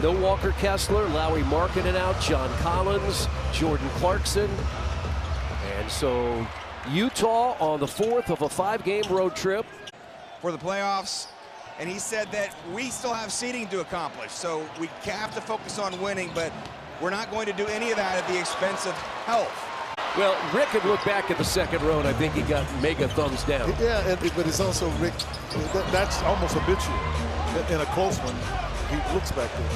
No Walker Kessler, Lowry Markkinen out, John Collins, Jordan Clarkson. And so Utah on the 4th of a 5-game road trip for the playoffs. And he said that we still have seeding to accomplish, so we have to focus on winning, but we're not going to do any of that at the expense of health. Well, Rick had looked back at the second row, and I think he got mega thumbs down. Yeah, but it's also Rick. That's almost habitual. In a close one, he looks back there.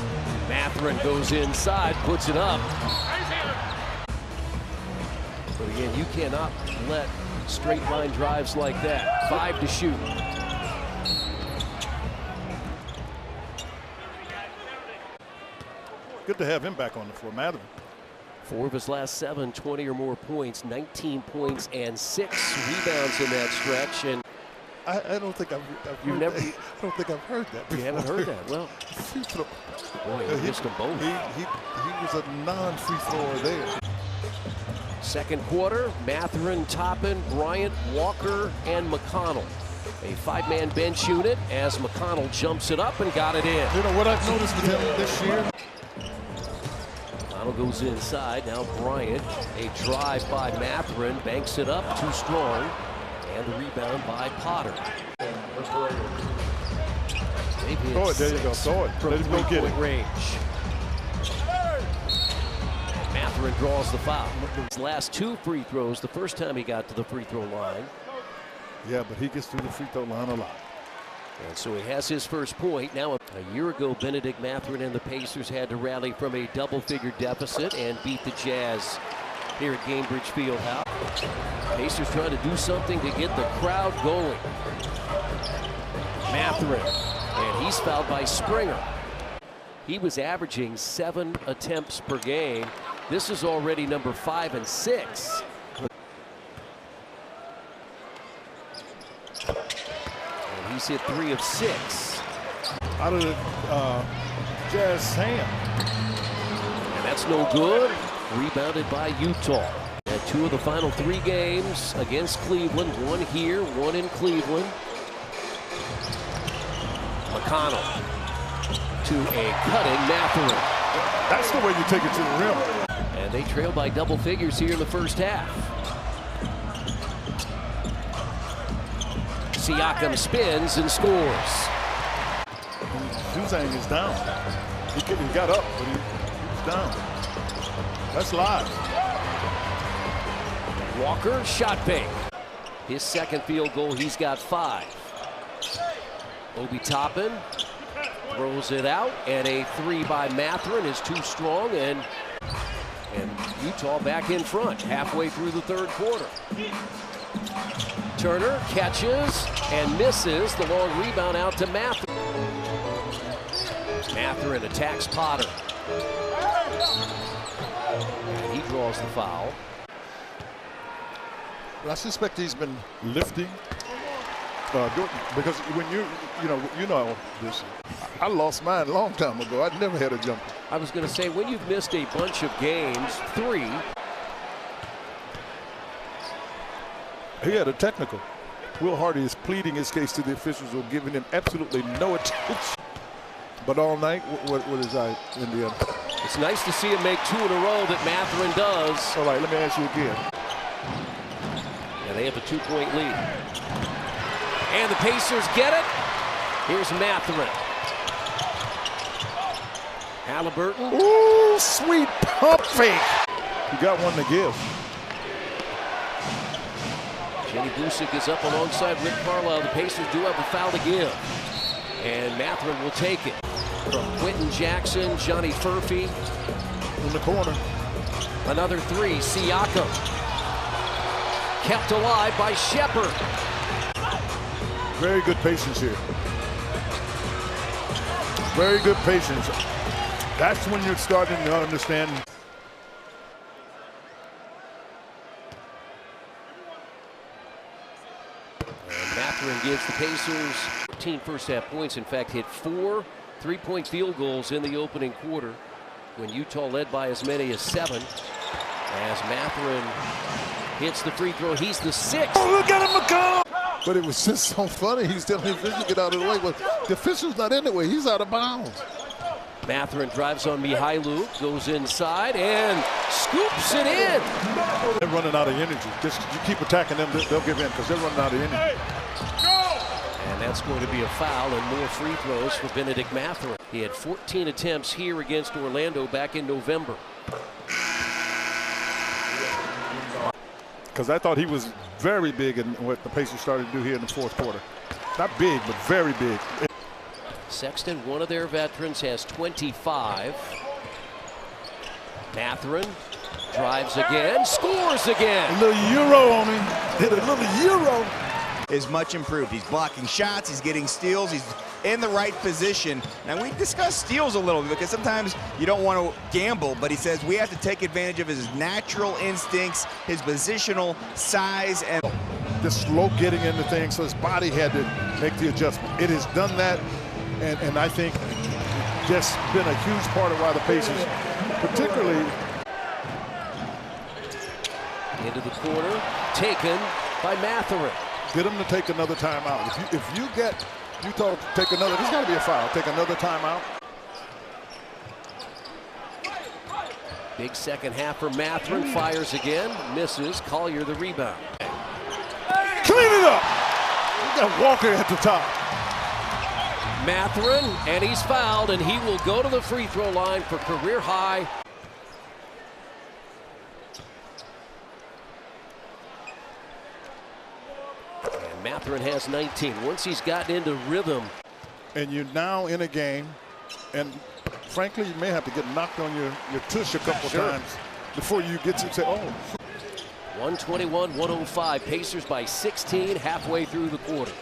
Mathurin goes inside, puts it up. But again, you cannot let straight line drives like that. 5 to shoot. Good to have him back on the floor, Mathurin. 4 of his last 7, 20 or more points, 19 points and 6 rebounds in that stretch. And I don't think I've heard that. I don't think I've heard that before. You haven't heard that? Well, boy, he missed them both. He was a non-free thrower there. Second quarter, Mathurin, Toppin, Bryant, Walker, and McConnell. A 5-man bench unit as McConnell jumps it up and got it in. You know what I've noticed with him this year? McConnell goes inside. Now Bryant. A drive by Mathurin. Banks it up. Too strong. And the rebound by Potter. Throw it. There you go. Throw it. From 3-point range. Mathurin draws the foul. His last 2 free throws, the first time he got to the free throw line. Yeah, but he gets through the free throw line a lot. And so he has his first point. Now, a year ago, Bennedict Mathurin and the Pacers had to rally from a double-figure deficit and beat the Jazz here at Gainbridge Fieldhouse. Pacers trying to do something to get the crowd going. Mathurin, and he's fouled by Springer. He was averaging 7 attempts per game. This is already number 5 and 6. And he's hit 3 of 6. Out of the Jazz hand. And that's no good. Rebounded by Utah. And 2 of the final 3 games against Cleveland. 1 here, 1 in Cleveland. McConnell to a cutting Mathurin. That's the way you take it to the rim. And they trail by double figures here in the first half. Siakam spins and scores. Juzang is down. He got up, but he's down. That's live. Walker, shot fake. His second field goal, he's got 5. Obi Toppin throws it out, and a 3 by Mathurin is too strong, and Utah back in front halfway through the 3rd quarter. Turner catches and misses. The long rebound out to Mathurin. Mathurin attacks Potter. And he draws the foul. I suspect he's been lifting. Because when you know this, I lost mine a long time ago. I never had a jumper. I was going to say, when you've missed a bunch of games, 3. He had a technical. Will Hardy is pleading his case to the officials who are giving him absolutely no attention. But all night, what is I, Indiana? It's nice to see him make 2 in a row that Mathurin does. All right, let me ask you again. And they have a 2-point lead. And the Pacers get it. Here's Mathurin. Halliburton. Ooh, sweet pump fake. You got one to give. Jenny Busick is up alongside Rick Carlisle. The Pacers do have a foul to give. And Mathurin will take it. From Quentin Jackson, Johnny Furphy. In the corner. Another 3, Siakam. Kept alive by Shepard. Very good patience here. Very good patience. That's when you're starting to understand. And Mathurin gives the Pacers 14 first-half points. In fact, hit 4 3-point field goals in the opening quarter when Utah led by as many as 7. As Mathurin hits the free throw, he's the 6th. Oh, look at him, McConnell! But it was just so funny. He's telling the official to get out of the way. But the official's not in the way. He's out of bounds. Mathurin drives on Mihailuk, goes inside and scoops it in. They're running out of energy. Just you keep attacking them, they'll give in because they're running out of energy. And that's going to be a foul and more free throws for Bennedict Mathurin. He had 14 attempts here against Orlando back in November. Because I thought he was very big in what the Pacers started to do here in the fourth quarter. Not big, but very big. Sexton, one of their veterans, has 25. Mathurin drives again, scores again. A little euro on him. Hit a little euro. Is much improved. He's blocking shots, he's getting steals, he's in the right position. Now we discussed steals a little bit because sometimes you don't want to gamble, but he says we have to take advantage of his natural instincts, his positional size, and just slow getting into things, so his body had to make the adjustment. It has done that, and I think just been a huge part of why the Pacers, particularly into the corner, taken by Mathurin. Get him to take another timeout. If you get Utah to take another, there's got to be a foul. Take another timeout. Big second half for Mathurin. Fires again, misses. Collier the rebound. Clean it up. You got Walker at the top. Mathurin, and he's fouled, and he will go to the free throw line for career high. Mathurin has 19. Once he's gotten into rhythm. And you're now in a game, and frankly, you may have to get knocked on your tush a couple times before you get to say, oh. 121-105. Pacers by 16 halfway through the quarter.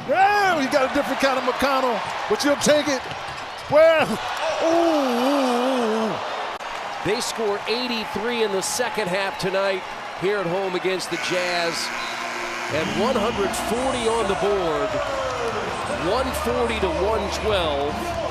Well, you got a different kind of McConnell, but you'll take it. Well, ooh. They score 83 in the second half tonight here at home against the Jazz. And 140 on the board, 140 to 112.